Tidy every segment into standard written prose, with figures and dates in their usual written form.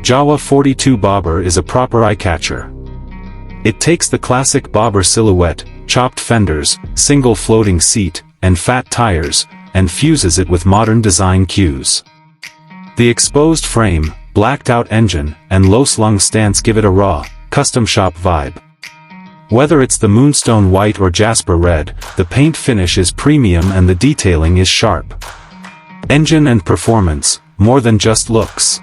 Jawa 42 bobber is a proper eye-catcher. It takes the classic bobber silhouette, chopped fenders, single floating seat, and fat tires, and fuses it with modern design cues. The exposed frame, blacked-out engine, and low-slung stance give it a raw, custom-shop vibe. Whether it's the moonstone white or jasper red, the paint finish is premium and the detailing is sharp. Engine and performance, more than just looks.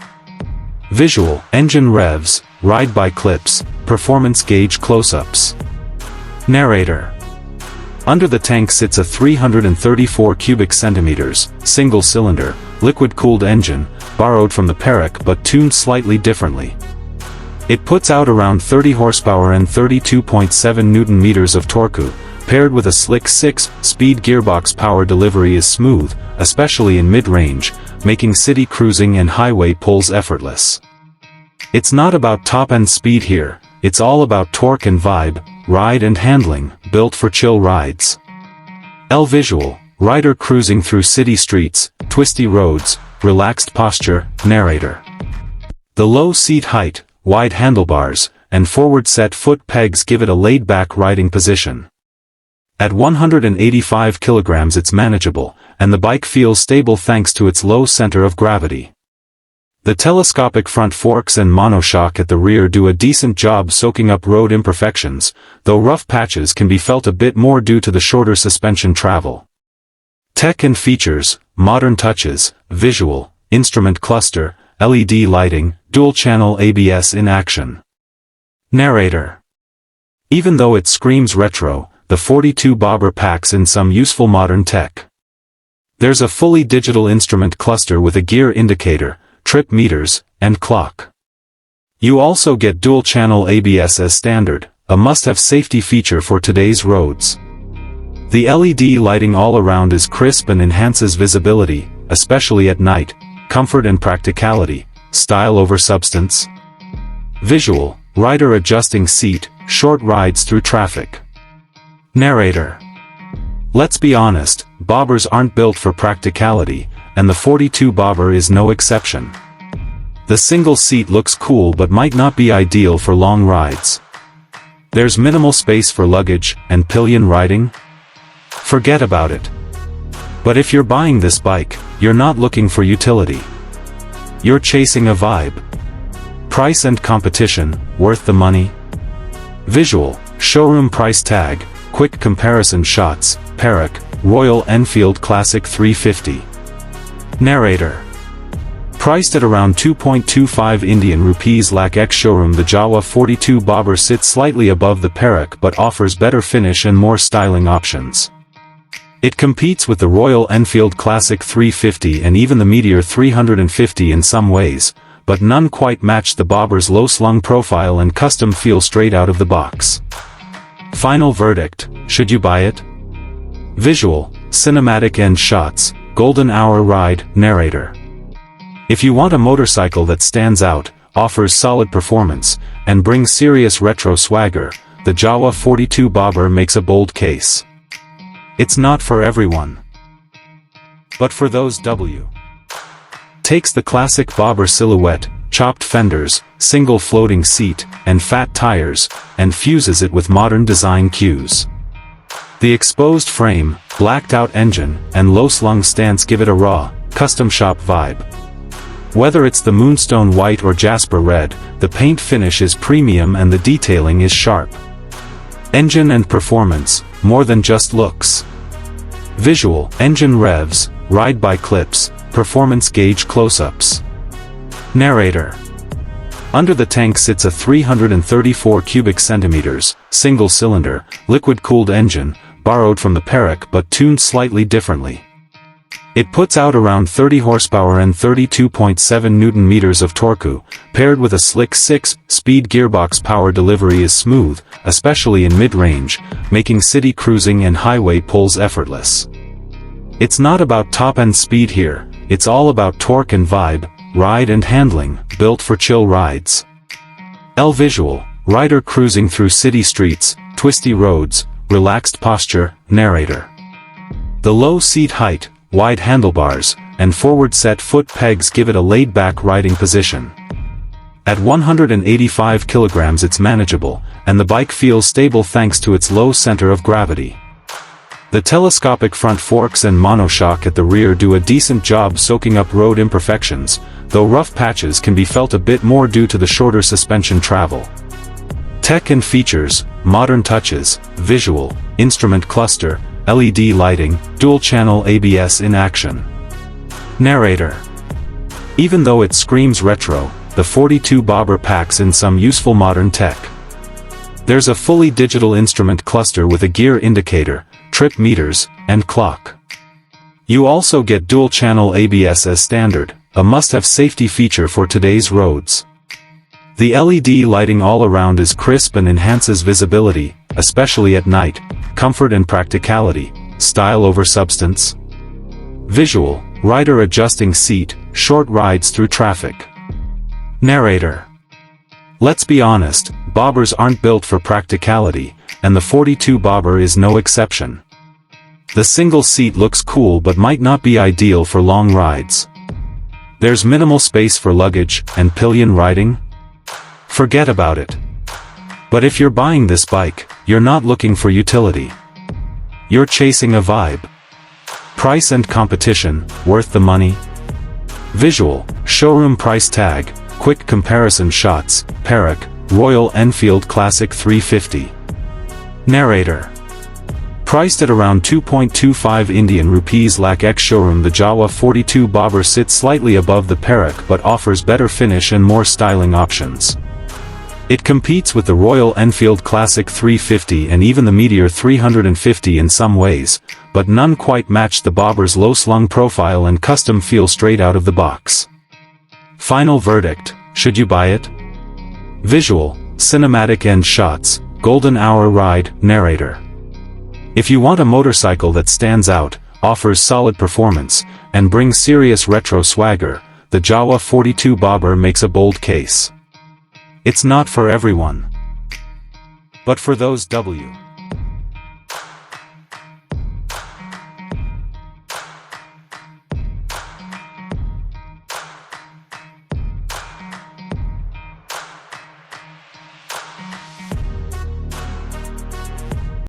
Visual, engine revs, ride-by clips, performance gauge close-ups. Narrator. Under the tank sits a 334 cubic centimeters, single-cylinder, liquid-cooled engine, borrowed from the Perak but tuned slightly differently. It puts out around 30 horsepower and 32.7 Newton-meters of torque, paired with a slick 6-speed gearbox. Power delivery is smooth, especially in mid-range, making city cruising and highway pulls effortless. It's not about top-end speed here, it's all about torque and vibe, ride and handling, built for chill rides. Visual, rider cruising through city streets, twisty roads, relaxed posture. Narrator. The low seat height, wide handlebars, and forward-set foot pegs give it a laid-back riding position. At 185 kilograms it's manageable, and the bike feels stable thanks to its low center of gravity. The telescopic front forks and monoshock at the rear do a decent job soaking up road imperfections, though rough patches can be felt a bit more due to the shorter suspension travel. Tech and features, modern touches, visual, instrument cluster, LED lighting, dual-channel ABS in action. Narrator. Even though it screams retro, the 42 bobber packs in some useful modern tech. There's a fully digital instrument cluster with a gear indicator, trip meters, and clock. You also get dual-channel ABS as standard, a must-have safety feature for today's roads. The LED lighting all around is crisp and enhances visibility, especially at night. Comfort and practicality, style over substance. Visual, rider adjusting seat, short rides through traffic. Narrator. Let's be honest, bobbers aren't built for practicality, and the 42 bobber is no exception. The single seat looks cool but might not be ideal for long rides. There's minimal space for luggage, and pillion riding? Forget about it. But if you're buying this bike, you're not looking for utility. You're chasing a vibe. Price and competition, worth the money? Visual, showroom price tag, quick comparison shots, Perak, Royal Enfield Classic 350. Narrator. Priced at around 2.25 Indian rupees lakh ex-showroom, the Jawa 42 bobber sits slightly above the Perak but offers better finish and more styling options. It competes with the Royal Enfield Classic 350 and even the Meteor 350 in some ways, but none quite match the bobber's low-slung profile and custom feel straight out of the box. Final verdict, should you buy it? Visual, cinematic end shots, golden hour ride. Narrator. If you want a motorcycle that stands out, offers solid performance, and brings serious retro swagger, the Jawa 42 bobber makes a bold case. It's not for everyone. But for those takes the classic bobber silhouette, chopped fenders, single floating seat, and fat tires, and fuses it with modern design cues. The exposed frame, blacked-out engine, and low-slung stance give it a raw, custom-shop vibe. Whether it's the moonstone white or jasper red, the paint finish is premium and the detailing is sharp. Engine and performance, more than just looks. Visual, engine revs, ride-by clips, performance gauge close-ups. Narrator. Under the tank sits a 334 cubic centimeters, single-cylinder, liquid-cooled engine, borrowed from the Perak but tuned slightly differently. It puts out around 30 horsepower and 32.7 Newton-meters of torque, paired with a slick 6-speed gearbox. Power delivery is smooth, especially in mid-range, making city cruising and highway pulls effortless. It's not about top-end speed here, it's all about torque and vibe, ride and handling, built for chill rides. Visual, rider cruising through city streets, twisty roads, relaxed posture. Narrator. The low seat height, wide handlebars, and forward-set foot pegs give it a laid-back riding position. At 185 kilograms it's manageable, and the bike feels stable thanks to its low center of gravity. The telescopic front forks and monoshock at the rear do a decent job soaking up road imperfections, though rough patches can be felt a bit more due to the shorter suspension travel. Tech and features: modern touches, visual, instrument cluster, LED lighting, dual-channel ABS in action. Narrator. Even though it screams retro, the 42 bobber packs in some useful modern tech. There's a fully digital instrument cluster with a gear indicator, trip meters, and clock. You also get dual-channel ABS as standard, a must-have safety feature for today's roads. The LED lighting all around is crisp and enhances visibility, especially at night. Comfort and practicality, style over substance. Visual: rider adjusting seat, short rides through traffic. Narrator. Let's be honest, bobbers aren't built for practicality, and the 42 bobber is no exception. The single seat looks cool but might not be ideal for long rides. There's minimal space for luggage, and pillion riding? Forget about it. But if you're buying this bike, you're not looking for utility. You're chasing a vibe. Price and competition, worth the money? Visual: showroom price tag, quick comparison shots, Perak, Royal Enfield Classic 350. Narrator. Priced at around 2.25 Indian rupees lakh ex-showroom, the Jawa 42 bobber sits slightly above the Perak but offers better finish and more styling options. It competes with the Royal Enfield Classic 350 and even the Meteor 350 in some ways, but none quite match the bobber's low-slung profile and custom feel straight out of the box. Final verdict: should you buy it? Visual: cinematic end shots, golden hour ride. Narrator. If you want a motorcycle that stands out, offers solid performance, and brings serious retro swagger, the Jawa 42 bobber makes a bold case. It's not for everyone. But for those